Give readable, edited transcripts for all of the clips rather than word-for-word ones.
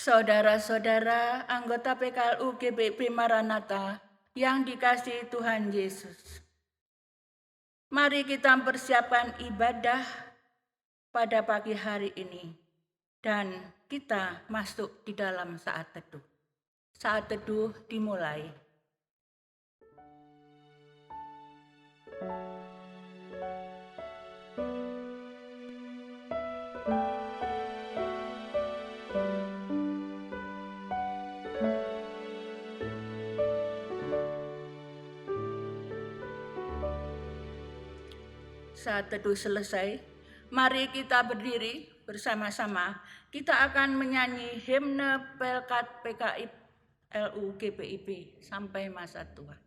Saudara-saudara anggota PKLU GBIP Maranatha yang dikasihi Tuhan Yesus, mari kita mempersiapkan ibadah pada pagi hari ini dan kita masuk di dalam saat teduh. Saat teduh dimulai. Saat teduh selesai, mari kita berdiri bersama-sama. Kita akan menyanyi himne Pelkat PKLU GBIP sampai masa tua.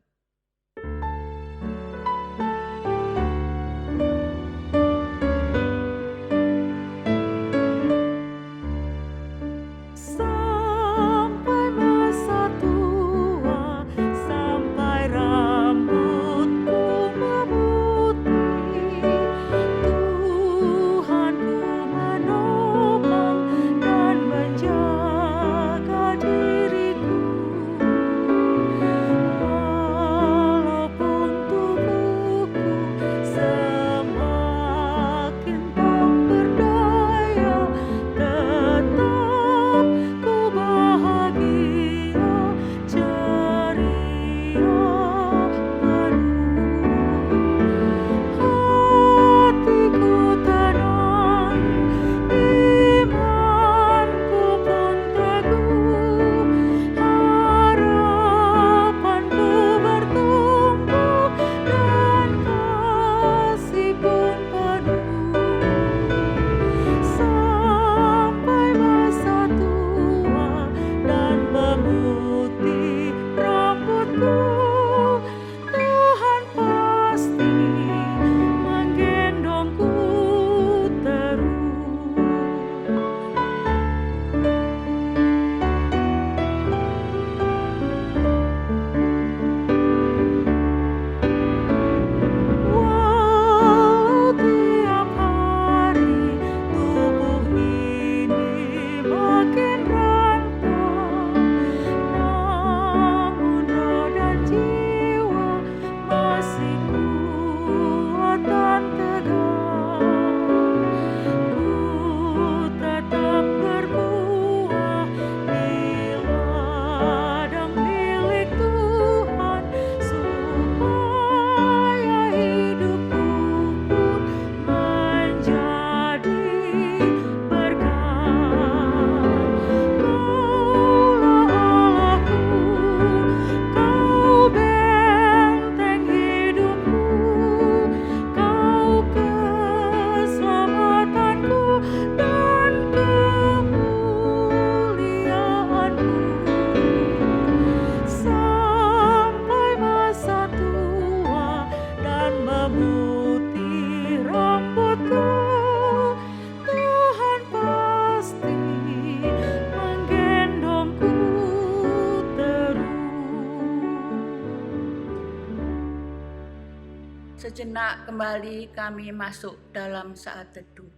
Sejenak kembali kami masuk dalam saat teduh.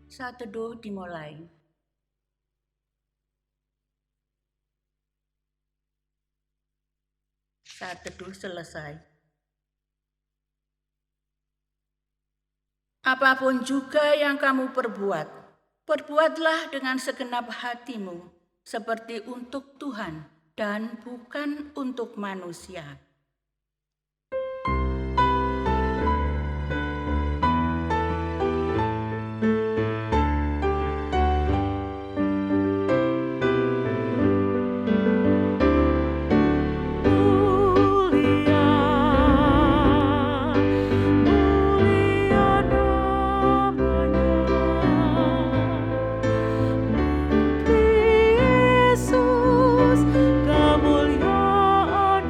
Saat teduh dimulai. Saat teduh selesai. Apapun juga yang kamu perbuat, perbuatlah dengan segenap hatimu, seperti untuk Tuhan dan bukan untuk manusia. Kemuliaan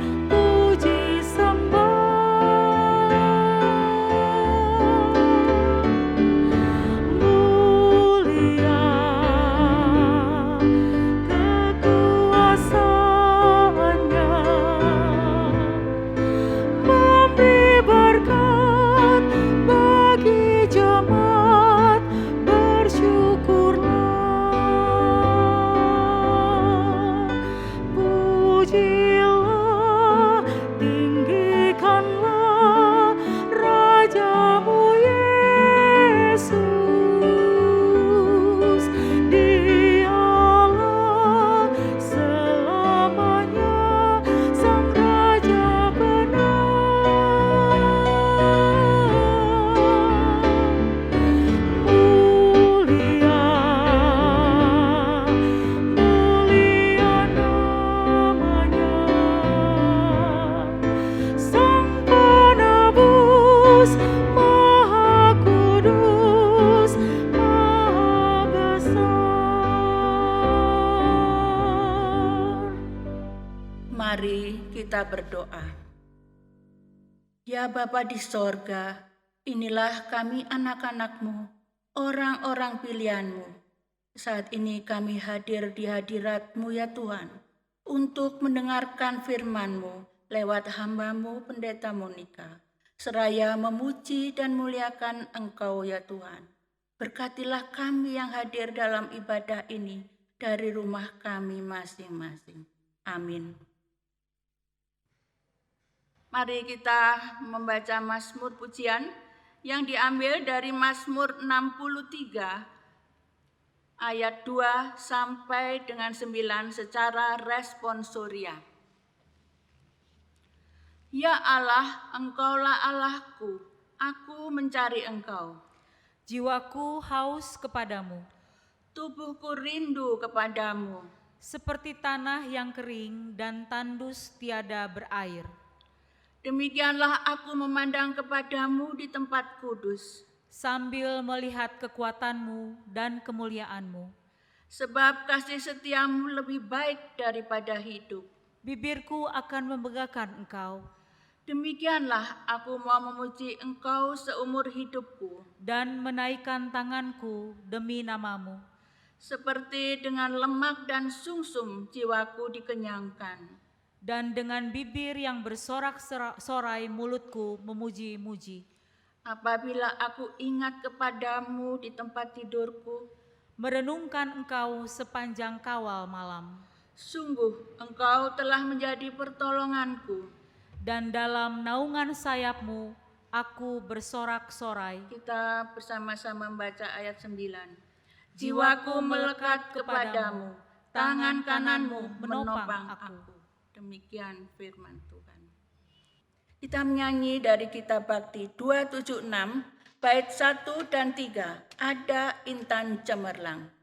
kita berdoa. Ya Bapa di sorga, inilah kami anak-anak-Mu, orang-orang pilihan-Mu. Saat ini kami hadir di hadirat-Mu ya Tuhan, untuk mendengarkan firman-Mu lewat hamba-Mu Pendeta Monika, seraya memuji dan muliakan Engkau ya Tuhan. Berkatilah kami yang hadir dalam ibadah ini dari rumah kami masing-masing. Amin. Mari kita membaca Mazmur pujian yang diambil dari Mazmur 63 ayat 2 sampai dengan 9 secara responsoria. Ya Allah, Engkaulah Allahku, aku mencari Engkau. Jiwaku haus kepadamu, Tubuhku rindu kepadamu, seperti tanah yang kering dan tandus tiada berair. Demikianlah aku memandang kepadamu di tempat kudus, sambil melihat kekuatanmu dan kemuliaanmu. Sebab kasih setiamu lebih baik daripada hidup. Bibirku akan membanggakan Engkau. Demikianlah aku mau memuji Engkau seumur hidupku, dan menaikkan tanganku demi namamu. Seperti dengan lemak dan sumsum jiwaku dikenyangkan. Dan dengan bibir yang bersorak-sorai mulutku memuji-muji. Apabila aku ingat kepadamu di tempat tidurku, merenungkan Engkau sepanjang kawal malam. Sungguh Engkau telah menjadi pertolonganku. Dan dalam naungan sayap-Mu aku bersorak-sorai. Kita bersama-sama membaca ayat 9. Jiwaku melekat kepadamu, tangan kananmu menopang aku. Demikian firman Tuhan. Kita menyanyi dari kitab Bakti 276, bait 1 dan 3, Ada Intan Cemerlang.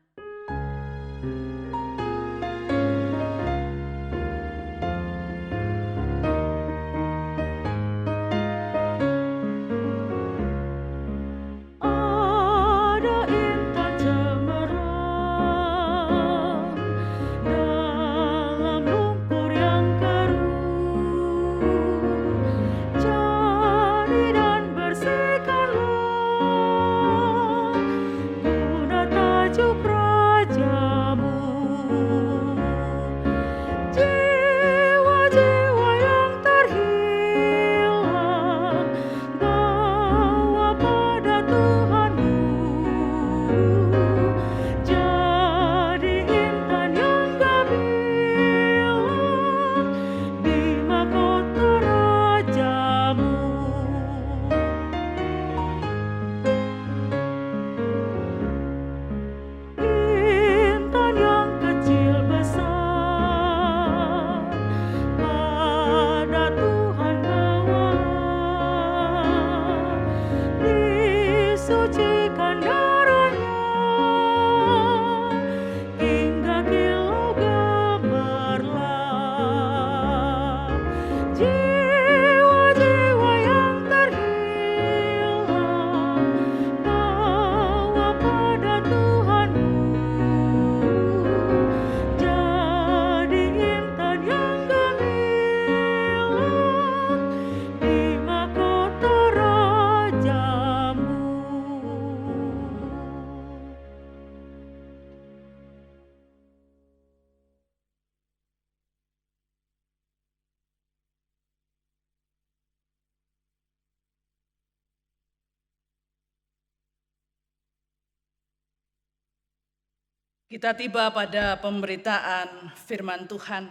Kita tiba pada pemberitaan firman Tuhan.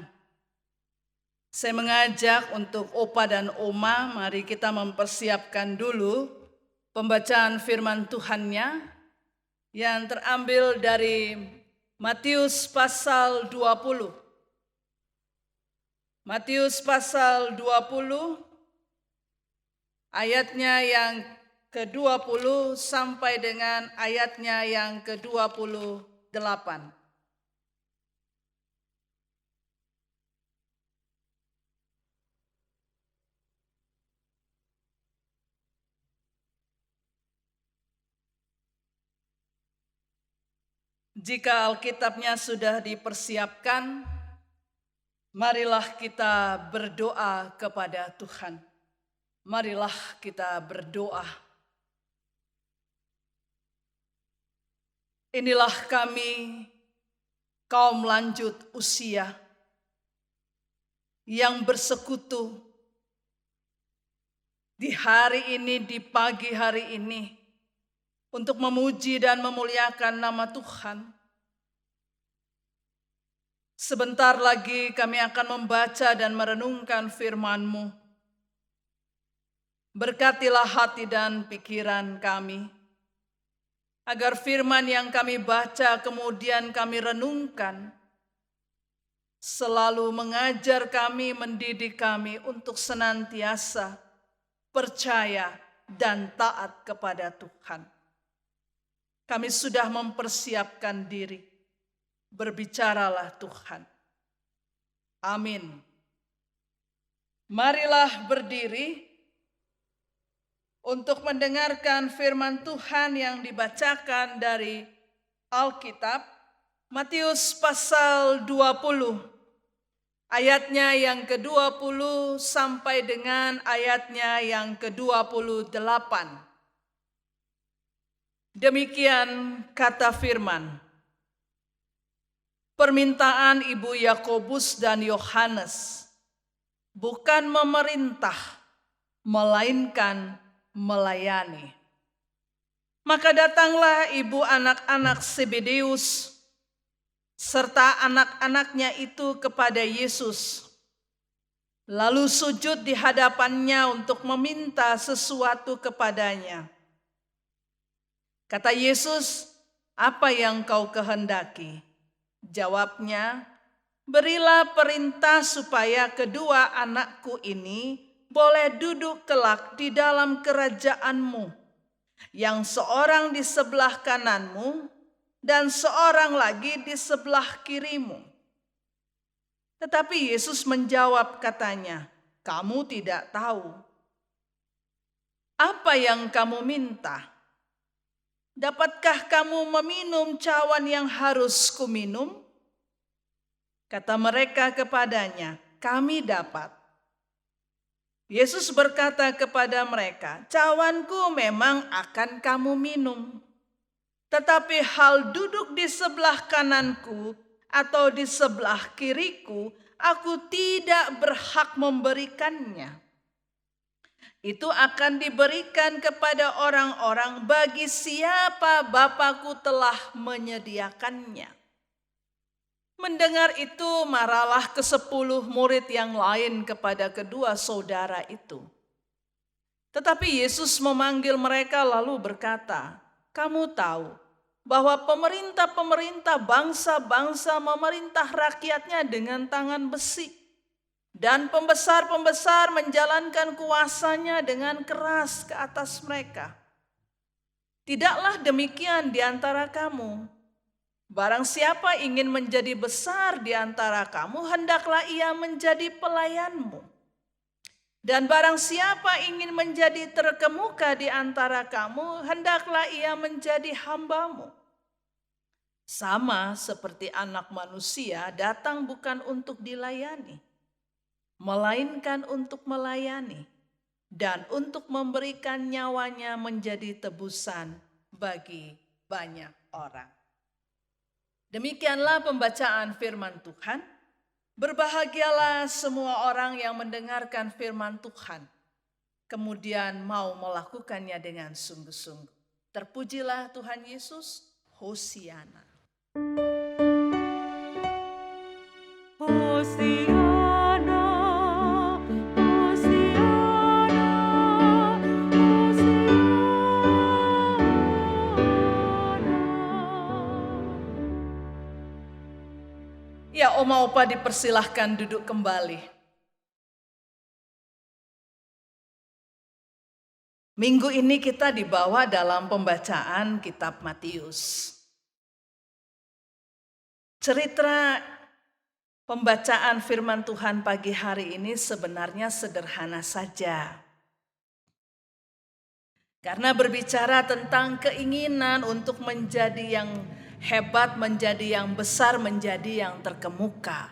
Saya mengajak untuk Opa dan Oma, mari kita mempersiapkan dulu pembacaan firman Tuhannya yang terambil dari Matius pasal 20. Matius pasal 20, ayatnya yang ke-20 sampai dengan ayatnya yang ke-28. Jika Alkitabnya sudah dipersiapkan, Marilah kita berdoa kepada Tuhan. Marilah kita berdoa. Inilah kami, kaum lanjut usia, yang bersekutu di hari ini, di pagi hari ini, untuk memuji dan memuliakan nama Tuhan. Sebentar lagi kami akan membaca dan merenungkan firman-Mu. Berkatilah hati dan pikiran kami, agar firman yang kami baca kemudian kami renungkan, selalu mengajar kami, mendidik kami untuk senantiasa percaya dan taat kepada Tuhan. Kami sudah mempersiapkan diri. Berbicaralah Tuhan. Amin. Marilah berdiri untuk mendengarkan firman Tuhan yang dibacakan dari Alkitab, Matius pasal 20, ayatnya yang ke-20 sampai dengan ayatnya yang ke-28. Demikian kata firman. Permintaan Ibu Yakobus dan Yohanes, bukan memerintah, melainkan melayani. Maka datanglah ibu anak-anak Zebedeus serta anak-anaknya itu kepada Yesus, lalu sujud di hadapannya untuk meminta sesuatu kepadanya. Kata Yesus, "Apa yang kau kehendaki?" Jawabnya, "Berilah perintah supaya kedua anakku ini boleh duduk kelak di dalam kerajaan-Mu, yang seorang di sebelah kanan-Mu dan seorang lagi di sebelah kiri-Mu." Tetapi Yesus menjawab katanya, "Kamu tidak tahu apa yang kamu minta. Dapatkah kamu meminum cawan yang harus kuminum?" Kata mereka kepadanya, "Kami dapat." Yesus berkata kepada mereka, "Cawanku memang akan kamu minum. Tetapi hal duduk di sebelah kananku atau di sebelah kiriku, aku tidak berhak memberikannya. Itu akan diberikan kepada orang-orang bagi siapa Bapa-Ku telah menyediakannya." Mendengar itu, marahlah ke-10 murid yang lain kepada kedua saudara itu. Tetapi Yesus memanggil mereka lalu berkata, "Kamu tahu bahwa pemerintah-pemerintah bangsa-bangsa memerintah rakyatnya dengan tangan besi, dan pembesar-pembesar menjalankan kuasanya dengan keras ke atas mereka. Tidaklah demikian di antara kamu. Barang siapa ingin menjadi besar di antara kamu, hendaklah ia menjadi pelayanmu. Dan barang siapa ingin menjadi terkemuka di antara kamu, hendaklah ia menjadi hambamu. Sama seperti Anak Manusia datang bukan untuk dilayani, melainkan untuk melayani dan untuk memberikan nyawanya menjadi tebusan bagi banyak orang." Demikianlah pembacaan firman Tuhan. Berbahagialah semua orang yang mendengarkan firman Tuhan, kemudian mau melakukannya dengan sungguh-sungguh. Terpujilah Tuhan Yesus, Hosiana. Hosiana, Hosiana, Hosiana. Ya, Oma Opa dipersilahkan duduk kembali. Minggu ini kita dibawa dalam pembacaan kitab Matius. Cerita pembacaan firman Tuhan pagi hari ini sebenarnya sederhana saja. Karena berbicara tentang keinginan untuk menjadi yang hebat, menjadi yang besar, menjadi yang terkemuka.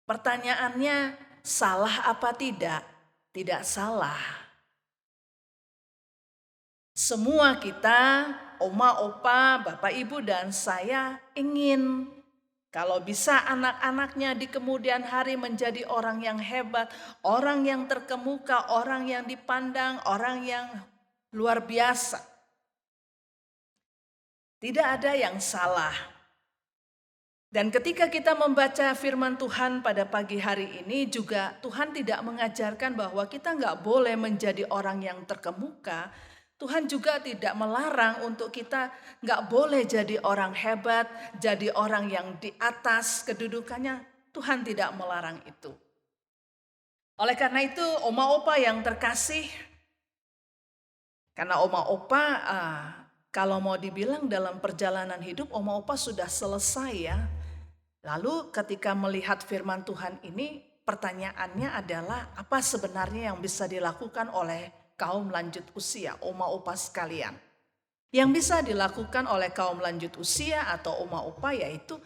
Pertanyaannya, salah apa tidak? Tidak salah. Semua kita, oma, opa, bapak, ibu, dan saya ingin kalau bisa anak-anaknya di kemudian hari menjadi orang yang hebat, orang yang terkemuka, orang yang dipandang, orang yang luar biasa. Tidak ada yang salah. Dan ketika kita membaca firman Tuhan pada pagi hari ini juga Tuhan tidak mengajarkan bahwa kita nggak boleh menjadi orang yang terkemuka. Tuhan juga tidak melarang untuk kita nggak boleh jadi orang hebat, jadi orang yang di atas kedudukannya. Tuhan tidak melarang itu. Oleh karena itu, oma opa yang terkasih, karena oma opa kalau mau dibilang dalam perjalanan hidup, oma opa sudah selesai ya. Lalu ketika melihat firman Tuhan ini, pertanyaannya adalah apa sebenarnya yang bisa dilakukan oleh kaum lanjut usia, oma opa sekalian. Yang bisa dilakukan oleh kaum lanjut usia atau oma opa yaitu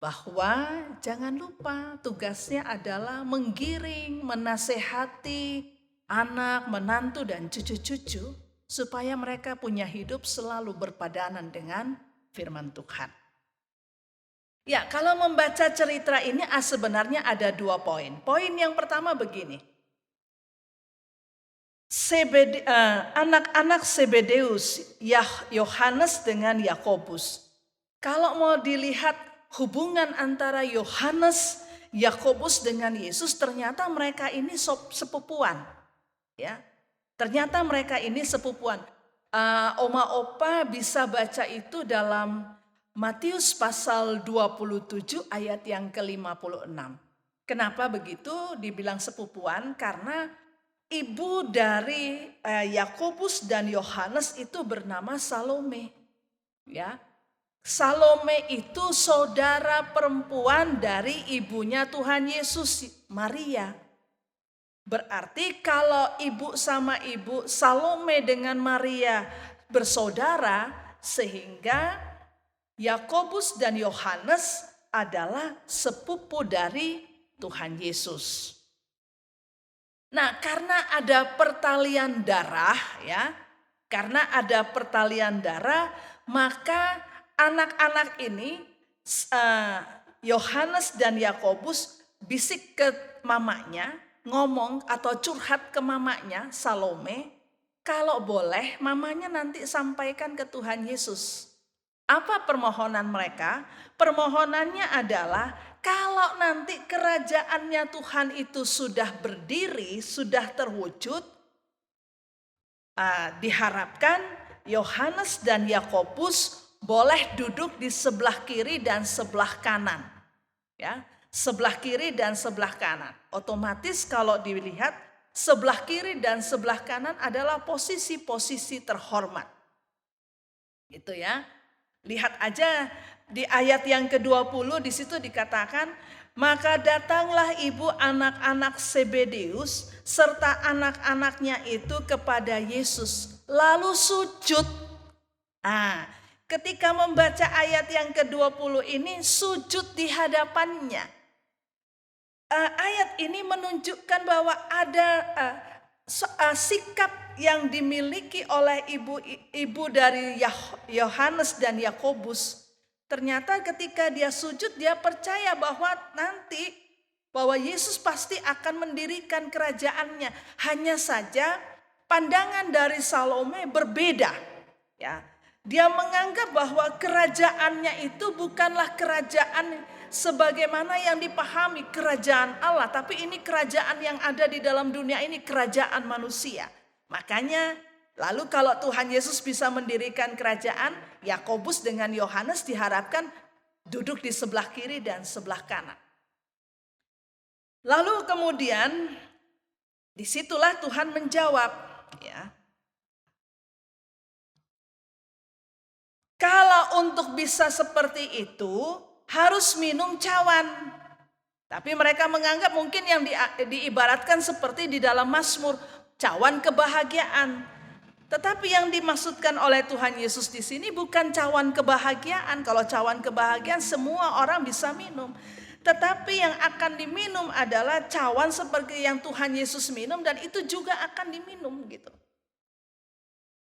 bahwa jangan lupa tugasnya adalah menggiring, menasehati anak, menantu dan cucu-cucu supaya mereka punya hidup selalu berpadanan dengan firman Tuhan. Ya, kalau membaca cerita ini sebenarnya ada 2 poin. Poin yang pertama begini. Anak-anak Zebedeus, Yohanes dengan Yakobus. Kalau mau dilihat hubungan antara Yohanes, Yakobus dengan Yesus, ternyata mereka ini sepupuan. Ya, ternyata mereka ini sepupuan. Oma opa bisa baca itu dalam Matius pasal 27 ayat yang ke-56. Kenapa begitu dibilang sepupuan? Karena ibu dari Yakobus dan Yohanes itu bernama Salome. Ya. Salome itu saudara perempuan dari ibunya Tuhan Yesus, Maria. Berarti kalau ibu sama ibu, Salome dengan Maria bersaudara, sehingga Yakobus dan Yohanes adalah sepupu dari Tuhan Yesus. Nah, karena ada pertalian darah ya, maka anak-anak ini Yohanes dan Yakobus bisik ke mamanya, ngomong atau curhat ke mamanya Salome, kalau boleh mamanya nanti sampaikan ke Tuhan Yesus. Apa permohonan mereka? Permohonannya adalah kalau nanti kerajaannya Tuhan itu sudah berdiri, sudah terwujud, diharapkan Yohanes dan Yakobus boleh duduk di sebelah kiri dan sebelah kanan. Ya, sebelah kiri dan sebelah kanan. Otomatis kalau dilihat sebelah kiri dan sebelah kanan adalah posisi-posisi terhormat. Gitu ya. Lihat aja di ayat yang ke-20 di situ dikatakan, maka datanglah ibu anak-anak Zebedeus serta anak-anaknya itu kepada Yesus lalu sujud. Ketika membaca ayat yang ke-20 ini sujud di hadapannya. Ayat ini menunjukkan bahwa ada sikap yang dimiliki oleh ibu dari Yohanes dan Yakobus. Ternyata ketika dia sujud, dia percaya bahwa nanti bahwa Yesus pasti akan mendirikan kerajaannya. Hanya saja pandangan dari Salome berbeda. Ya, dia menganggap bahwa kerajaannya itu bukanlah kerajaan sebagaimana yang dipahami kerajaan Allah, tapi ini kerajaan yang ada di dalam dunia ini, kerajaan manusia. Makanya lalu kalau Tuhan Yesus bisa mendirikan kerajaan, Yakobus dengan Yohanes diharapkan duduk di sebelah kiri dan sebelah kanan. Lalu kemudian disitulah Tuhan menjawab, ya. Kalau untuk bisa seperti itu harus minum cawan. Tapi mereka menganggap mungkin yang diibaratkan seperti di dalam Mazmur, cawan kebahagiaan. Tetapi yang dimaksudkan oleh Tuhan Yesus di sini bukan cawan kebahagiaan. Kalau cawan kebahagiaan semua orang bisa minum. Tetapi yang akan diminum adalah cawan seperti yang Tuhan Yesus minum, dan itu juga akan diminum gitu.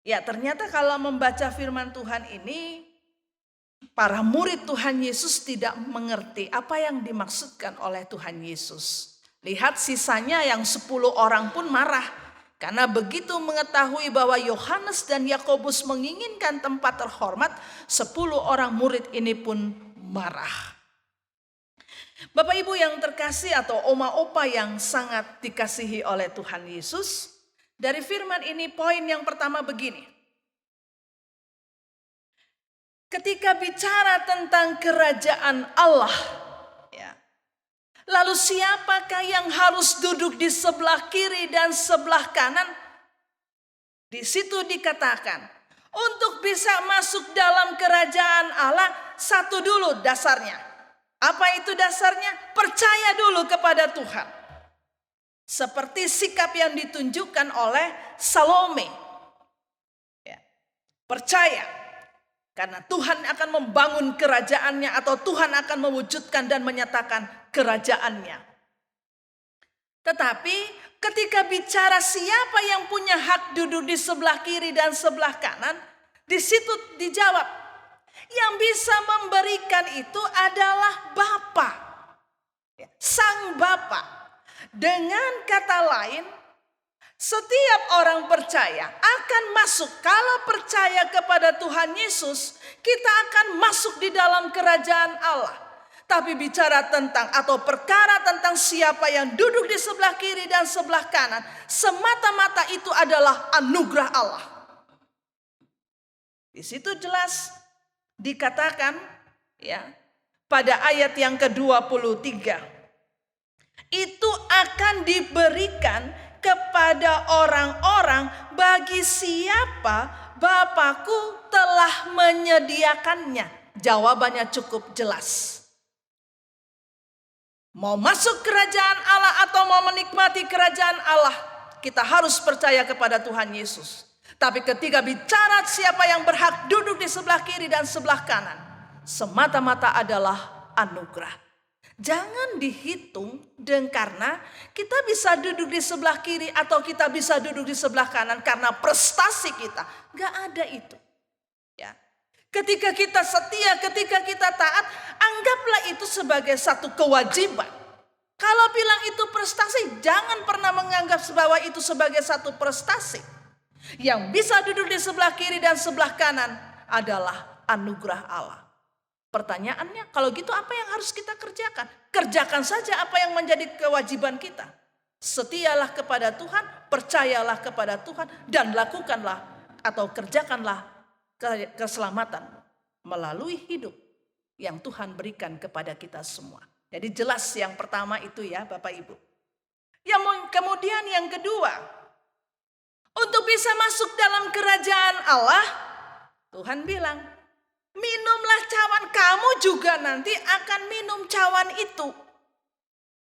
Ya, ternyata kalau membaca firman Tuhan ini, para murid Tuhan Yesus tidak mengerti apa yang dimaksudkan oleh Tuhan Yesus. Lihat, sisanya yang 10 orang pun marah. Karena begitu mengetahui bahwa Yohanes dan Yakobus menginginkan tempat terhormat, 10 orang murid ini pun marah. Bapak Ibu yang terkasih atau oma opa yang sangat dikasihi oleh Tuhan Yesus, dari firman ini poin yang pertama begini. Ketika bicara tentang kerajaan Allah, ya, lalu siapakah yang harus duduk di sebelah kiri dan sebelah kanan? Di situ dikatakan, untuk bisa masuk dalam kerajaan Allah, satu dulu dasarnya. Apa itu dasarnya? Percaya dulu kepada Tuhan. Seperti sikap yang ditunjukkan oleh Salome. Ya, percaya. Karena Tuhan akan membangun kerajaannya, atau Tuhan akan mewujudkan dan menyatakan kerajaannya. Tetapi ketika bicara siapa yang punya hak duduk di sebelah kiri dan sebelah kanan, di situ dijawab, yang bisa memberikan itu adalah Bapa, Sang Bapa. Dengan kata lain, setiap orang percaya akan masuk. Kalau percaya kepada Tuhan Yesus, kita akan masuk di dalam kerajaan Allah. Tapi bicara tentang atau perkara tentang siapa yang duduk di sebelah kiri dan sebelah kanan, semata-mata itu adalah anugerah Allah. Di situ jelas dikatakan, ya, pada ayat yang ke-23, itu akan diberikan kepada orang-orang bagi siapa Bapakku telah menyediakannya. Jawabannya cukup jelas. Mau masuk kerajaan Allah atau mau menikmati kerajaan Allah, kita harus percaya kepada Tuhan Yesus. Tapi ketika bicara siapa yang berhak duduk di sebelah kiri dan sebelah kanan, semata-mata adalah anugerah. Jangan dihitung karena kita bisa duduk di sebelah kiri atau kita bisa duduk di sebelah kanan karena prestasi kita. Gak ada itu. Ya. Ketika kita setia, ketika kita taat, anggaplah itu sebagai satu kewajiban. Kalau bilang itu prestasi, jangan pernah menganggap bahwa itu sebagai satu prestasi. Yang bisa duduk di sebelah kiri dan sebelah kanan adalah anugerah Allah. Pertanyaannya, kalau gitu apa yang harus kita kerjakan? Kerjakan saja apa yang menjadi kewajiban kita. Setialah kepada Tuhan, percayalah kepada Tuhan, dan lakukanlah atau kerjakanlah keselamatan melalui hidup yang Tuhan berikan kepada kita semua. Jadi jelas yang pertama itu ya Bapak Ibu. Yang kemudian yang kedua, untuk bisa masuk dalam kerajaan Allah, Tuhan bilang, minumlah cawan, kamu juga nanti akan minum cawan itu.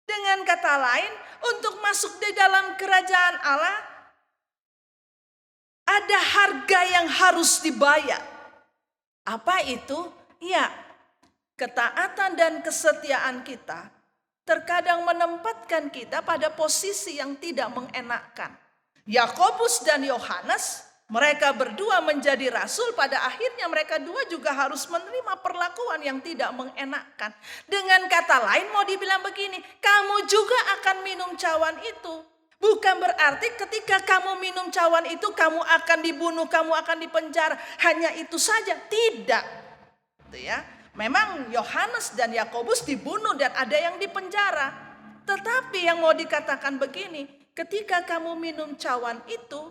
Dengan kata lain, untuk masuk di dalam kerajaan Allah, ada harga yang harus dibayar. Apa itu? Ya, ketaatan dan kesetiaan kita terkadang menempatkan kita pada posisi yang tidak mengenakkan. Yakobus dan Yohanes, mereka berdua menjadi rasul, pada akhirnya mereka dua juga harus menerima perlakuan yang tidak mengenakkan. Dengan kata lain mau dibilang begini, kamu juga akan minum cawan itu. Bukan berarti ketika kamu minum cawan itu kamu akan dibunuh, kamu akan dipenjara. Hanya itu saja, tidak. Gitu ya. Memang Yohanes dan Yakobus dibunuh dan ada yang dipenjara. Tetapi yang mau dikatakan begini, ketika kamu minum cawan itu,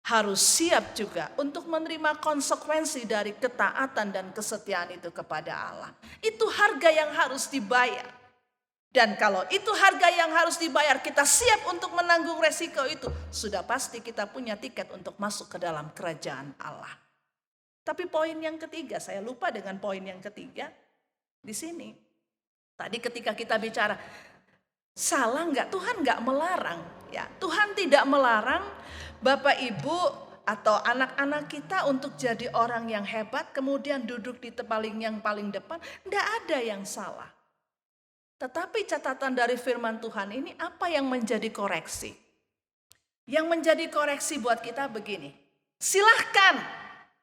harus siap juga untuk menerima konsekuensi dari ketaatan dan kesetiaan itu kepada Allah. Itu harga yang harus dibayar. Dan kalau itu harga yang harus dibayar, kita siap untuk menanggung resiko itu, sudah pasti kita punya tiket untuk masuk ke dalam kerajaan Allah. Tapi poin yang ketiga, saya lupa dengan poin yang ketiga di sini. Tadi ketika kita bicara, salah nggak? Tuhan nggak melarang, ya. Tuhan tidak melarang Bapak Ibu atau anak-anak kita untuk jadi orang yang hebat, kemudian duduk di yang paling depan. Nggak ada yang salah. Tetapi catatan dari firman Tuhan ini apa yang menjadi koreksi? Yang menjadi koreksi buat kita begini. Silahkan,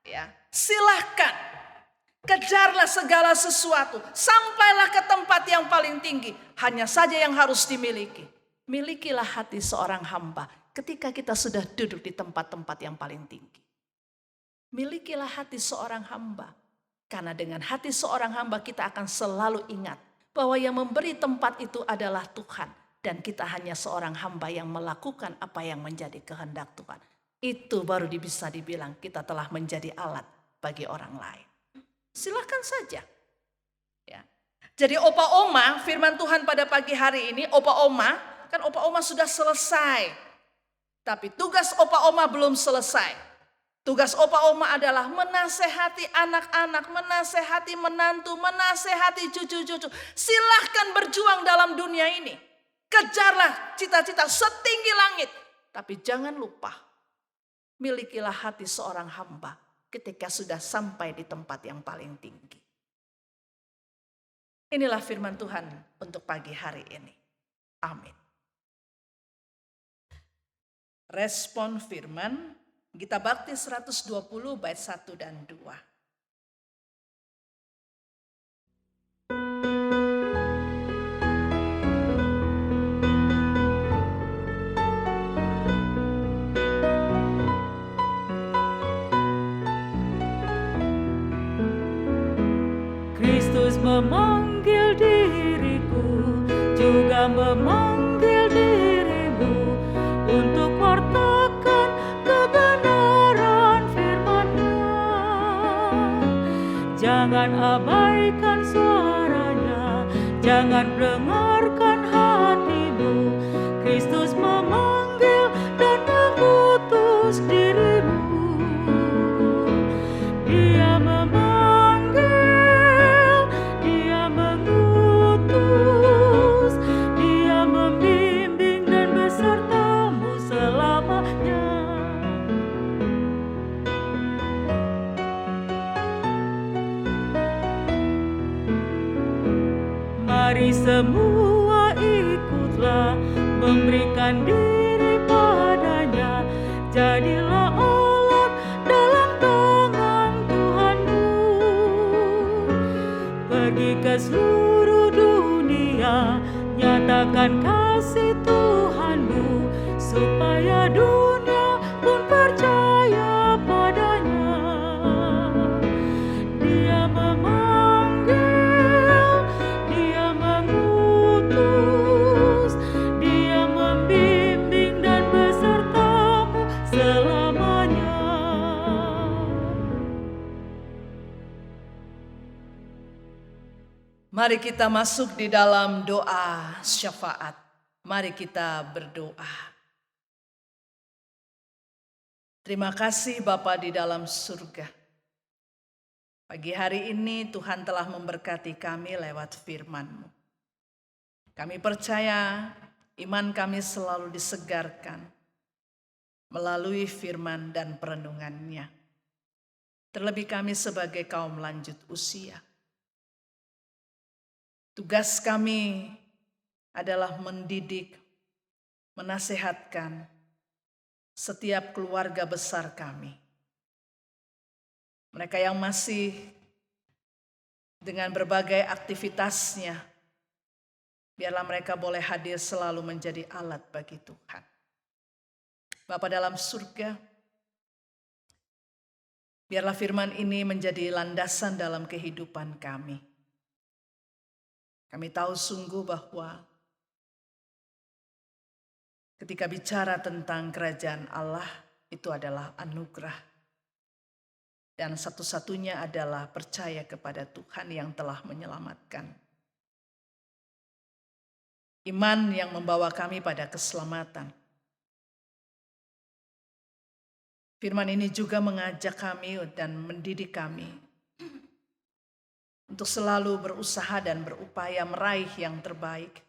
ya, silahkan. Kejarlah segala sesuatu. Sampailah ke tempat yang paling tinggi. Hanya saja yang harus dimiliki. Milikilah hati seorang hamba ketika kita sudah duduk di tempat-tempat yang paling tinggi. Milikilah hati seorang hamba. Karena dengan hati seorang hamba kita akan selalu ingat bahwa yang memberi tempat itu adalah Tuhan. Dan kita hanya seorang hamba yang melakukan apa yang menjadi kehendak Tuhan. Itu baru bisa dibilang kita telah menjadi alat bagi orang lain. Silakan saja. Ya. Jadi opa oma, firman Tuhan pada pagi hari ini, opa oma sudah selesai. Tapi tugas opa oma belum selesai. Tugas opa oma adalah menasehati anak-anak, menasehati menantu, menasehati cucu-cucu. Silahkan berjuang dalam dunia ini. Kejarlah cita-cita setinggi langit. Tapi jangan lupa, milikilah hati seorang hamba ketika sudah sampai di tempat yang paling tinggi. Inilah firman Tuhan untuk pagi hari ini. Amin. Respon firman, Gita Bakti 120 bait 1 dan 2. Kristus memanggil diriku, juga memanggil dirimu untuk wartakan kebenaran firman-Nya. Jangan abaikan suaranya, jangan dengarkan hatimu. Kristus memanggil dan mengutus dirimu. Dia memanggil, Dia mengutus, Dia membimbing dan besertamu selamanya. Mari semua ikutlah, memberikan diri padanya. Jadilah alat dalam tangan Tuhanmu. Pergi ke seluruh dunia, nyatakan kasih Tuhanmu, supaya dunia pun percaya padanya. Dia memanggil, Dia mengutus, Dia membimbing dan besertamu selamanya. Mari kita masuk di dalam doa syafaat. Mari kita berdoa. Terima kasih Bapa di dalam surga. Pagi hari ini Tuhan telah memberkati kami lewat firman-Mu. Kami percaya iman kami selalu disegarkan melalui firman dan perenungannya. Terlebih kami sebagai kaum lanjut usia. Tugas kami adalah mendidik, menasehatkan setiap keluarga besar kami. Mereka yang masih dengan berbagai aktivitasnya, biarlah mereka boleh hadir selalu menjadi alat bagi Tuhan. Bapa dalam surga, biarlah firman ini menjadi landasan dalam kehidupan kami. Kami tahu sungguh bahwa ketika bicara tentang kerajaan Allah, itu adalah anugerah. Dan satu-satunya adalah percaya kepada Tuhan yang telah menyelamatkan. Iman yang membawa kami pada keselamatan. Firman ini juga mengajak kami dan mendidik kami untuk selalu berusaha dan berupaya meraih yang terbaik,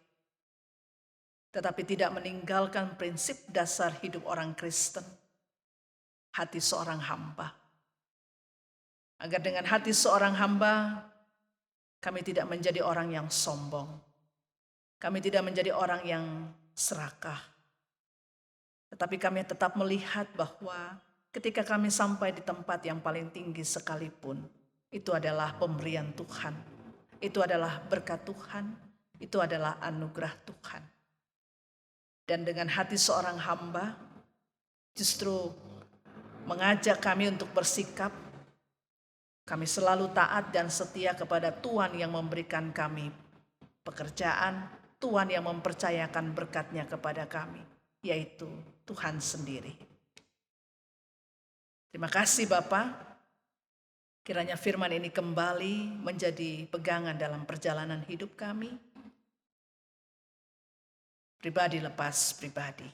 tetapi tidak meninggalkan prinsip dasar hidup orang Kristen, hati seorang hamba. Agar dengan hati seorang hamba, kami tidak menjadi orang yang sombong, Kami tidak menjadi orang yang serakah, tetapi kami tetap melihat bahwa ketika kami sampai di tempat yang paling tinggi sekalipun, itu adalah pemberian Tuhan, itu adalah berkat Tuhan, itu adalah anugerah Tuhan. Dan dengan hati seorang hamba justru mengajak kami untuk bersikap, kami selalu taat dan setia kepada Tuhan yang memberikan kami pekerjaan, Tuhan yang mempercayakan berkat-Nya kepada kami, yaitu Tuhan sendiri. Terima kasih Bapa, kiranya firman ini kembali menjadi pegangan dalam perjalanan hidup kami, pribadi lepas pribadi.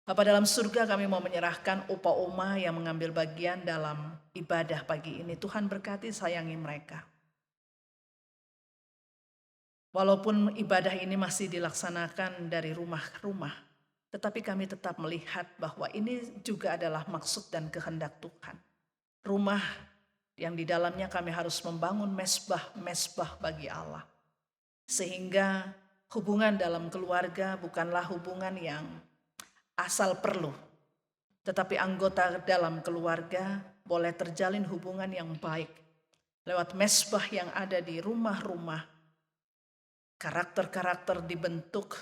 Bapa dalam surga, kami mau menyerahkan Opa Oma yang mengambil bagian dalam ibadah pagi ini. Tuhan berkati, sayangi mereka. Walaupun ibadah ini masih dilaksanakan dari rumah ke rumah, tetapi kami tetap melihat bahwa ini juga adalah maksud dan kehendak Tuhan. Rumah yang di dalamnya kami harus membangun mesbah-mesbah bagi Allah. Sehingga hubungan dalam keluarga bukanlah hubungan yang asal perlu, tetapi anggota dalam keluarga boleh terjalin hubungan yang baik lewat mesbah yang ada di rumah-rumah. Karakter-karakter dibentuk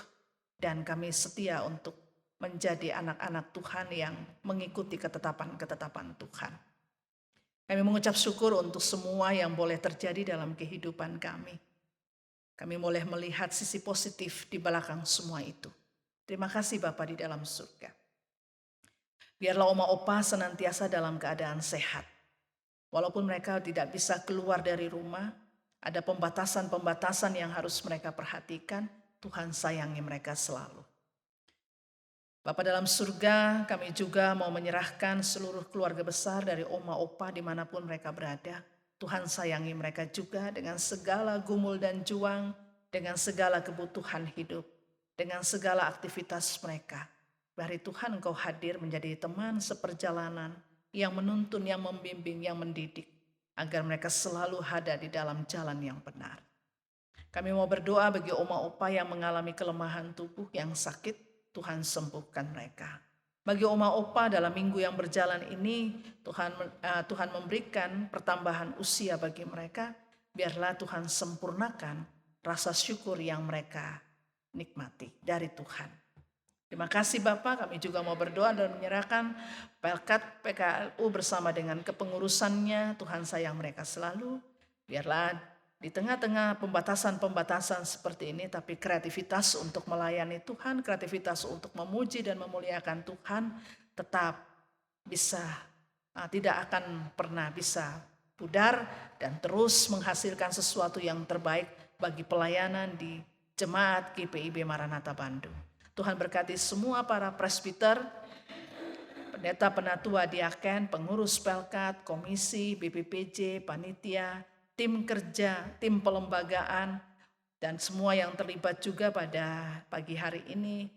dan kami setia untuk menjadi anak-anak Tuhan yang mengikuti ketetapan-ketetapan Tuhan. Kami mengucap syukur untuk semua yang boleh terjadi dalam kehidupan kami. Kami boleh melihat sisi positif di belakang semua itu. Terima kasih Bapa di dalam surga. Biarlah Oma Opa senantiasa dalam keadaan sehat. Walaupun mereka tidak bisa keluar dari rumah, ada pembatasan-pembatasan yang harus mereka perhatikan, Tuhan sayangi mereka selalu. Bapa dalam surga, kami juga mau menyerahkan seluruh keluarga besar dari Oma Opa dimanapun mereka berada. Tuhan sayangi mereka juga dengan segala gumul dan juang, dengan segala kebutuhan hidup, dengan segala aktivitas mereka. Bari Tuhan Engkau hadir menjadi teman seperjalanan yang menuntun, yang membimbing, yang mendidik, agar mereka selalu ada di dalam jalan yang benar. Kami mau berdoa bagi Oma Opa yang mengalami kelemahan tubuh yang sakit, Tuhan sembuhkan mereka. Bagi Oma Opa dalam minggu yang berjalan ini, Tuhan memberikan pertambahan usia bagi mereka, biarlah Tuhan sempurnakan rasa syukur yang mereka nikmati dari Tuhan. Terima kasih Bapak, kami juga mau berdoa dan menyerahkan Pelkat PKLU bersama dengan kepengurusannya. Tuhan sayang mereka selalu. Biarlah di tengah-tengah pembatasan-pembatasan seperti ini, tapi kreativitas untuk melayani Tuhan, kreativitas untuk memuji dan memuliakan Tuhan tetap bisa, tidak akan pernah bisa pudar dan terus menghasilkan sesuatu yang terbaik bagi pelayanan di Jemaat GPIB Maranatha Bandung. Tuhan berkati semua para presbiter, pendeta, penatua, diaken, pengurus Pelkat, komisi, BPPJ, panitia, tim kerja, tim pelembagaan, dan semua yang terlibat juga pada pagi hari ini,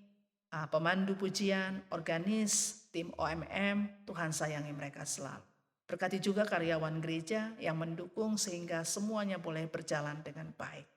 pemandu pujian, organis, tim OMM, Tuhan sayangi mereka selalu. Berkati juga karyawan gereja yang mendukung sehingga semuanya boleh berjalan dengan baik.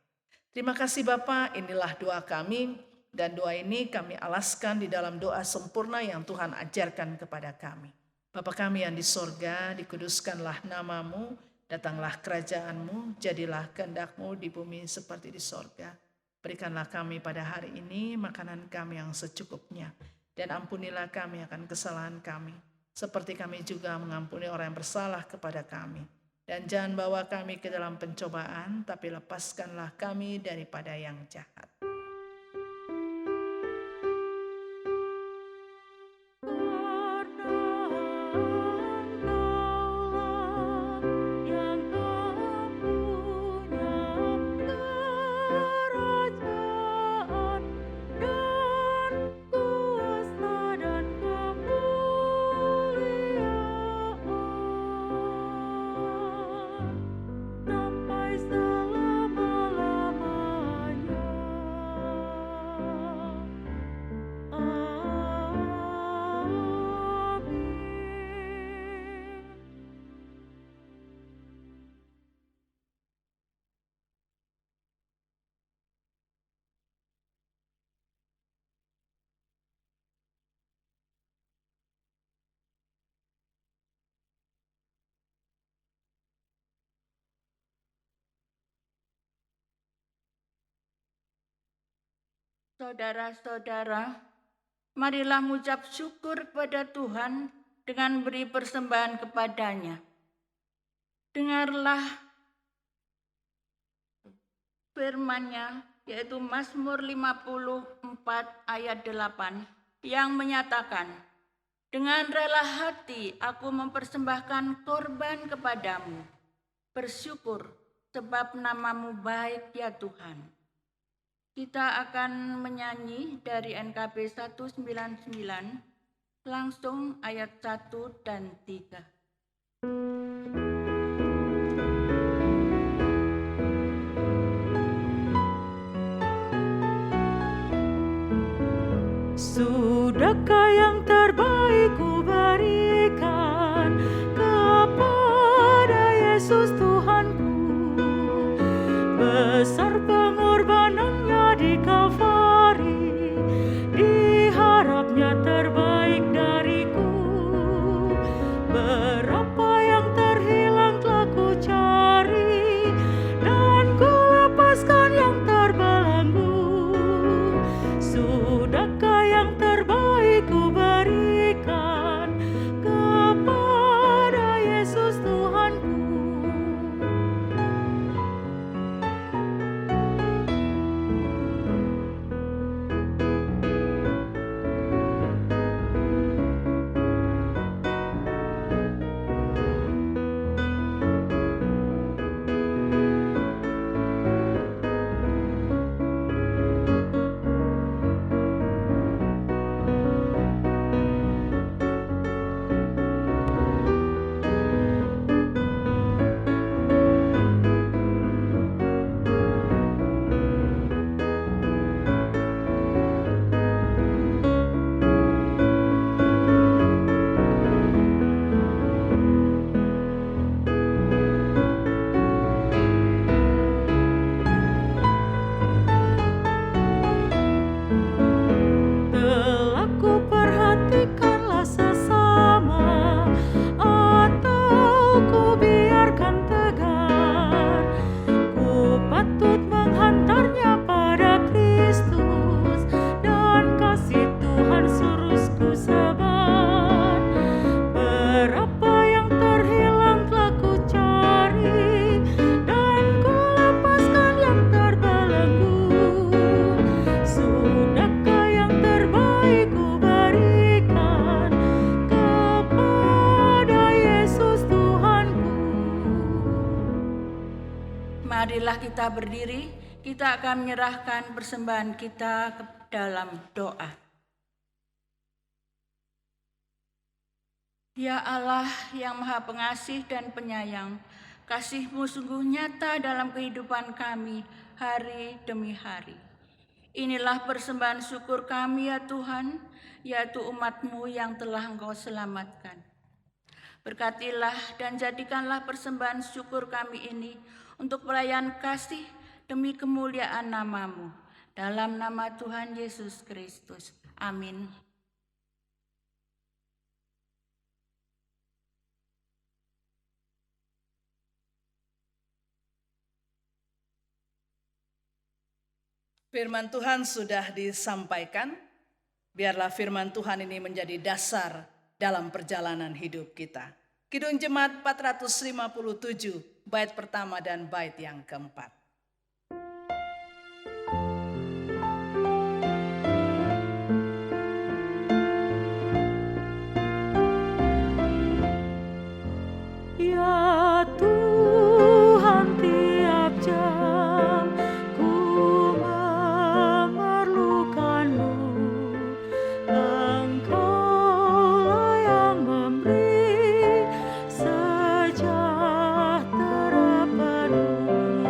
Terima kasih Bapak, inilah doa kami. Dan doa ini kami alaskan di dalam doa sempurna yang Tuhan ajarkan kepada kami. Bapa kami yang di sorga, dikuduskanlah namamu, datanglah kerajaanmu, jadilah kehendak-Mu di bumi seperti di sorga. Berikanlah kami pada hari ini makanan kami yang secukupnya, dan ampunilah kami akan kesalahan kami, seperti kami juga mengampuni orang yang bersalah kepada kami. Dan jangan bawa kami ke dalam pencobaan, tapi lepaskanlah kami daripada yang jahat. Saudara-saudara, marilah mengucap syukur kepada Tuhan dengan beri persembahan kepadanya. Dengarlah firman-Nya, yaitu Mazmur 54 ayat 8, yang menyatakan, "Dengan rela hati aku mempersembahkan korban kepadamu, bersyukur sebab namamu baik ya Tuhan." Kita akan menyanyi dari NKB 199, langsung ayat 1 dan 3. Sudahkah yang terbaik ku berikan kepada Yesus Tuhanku? Besar pengorbanannya di Kalvari, diharapnya terbaik dariku. Berapa yang terhilang telah ku cari, dan ku lepaskan yang terbelenggu. Sudahkah yang terbaik ku berikan kepada Yesus Tuhanku? Telah ku perhatikanlah sesama, atau ku biarkan tegar. Ku patut menghantarnya pada Kristus, dan kasih Tuhan terus ku sebar. Berapa yang terhilang telah ku cari, dan ku lepaskan yang terbelenggu. Sudahkah yang terbaik ku berikan kepada Yesus Tuhanku? Marilah kita berdiri, kita akan menyerahkan persembahan kita ke dalam doa. Ya Allah yang Maha Pengasih dan Penyayang, kasih-Mu sungguh nyata dalam kehidupan kami hari demi hari. Inilah persembahan syukur kami ya Tuhan, yaitu umat-Mu yang telah Engkau selamatkan. Berkatilah dan jadikanlah persembahan syukur kami ini untuk pelayan kasih demi kemuliaan nama-Mu. Dalam nama Tuhan Yesus Kristus. Amin. Firman Tuhan sudah disampaikan, biarlah firman Tuhan ini menjadi dasar dalam perjalanan hidup kita. Kidung Jemaat 457, bait pertama dan bait yang keempat. Ya Tuhan, tiap jam ku memerlukan-Mu. Engkaulah yang memberi sejahtera penuh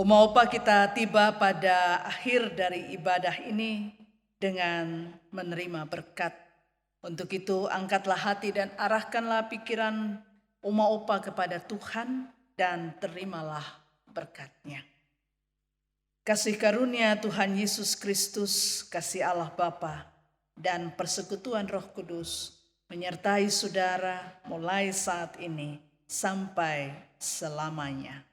Oma Opa, kita tiba pada akhir dari ibadah ini dengan menerima berkat. Untuk itu angkatlah hati dan arahkanlah pikiran Oma Opa kepada Tuhan dan terimalah berkat-Nya. Kasih karunia Tuhan Yesus Kristus, kasih Allah Bapa, dan persekutuan Roh Kudus menyertai saudara mulai saat ini sampai selamanya.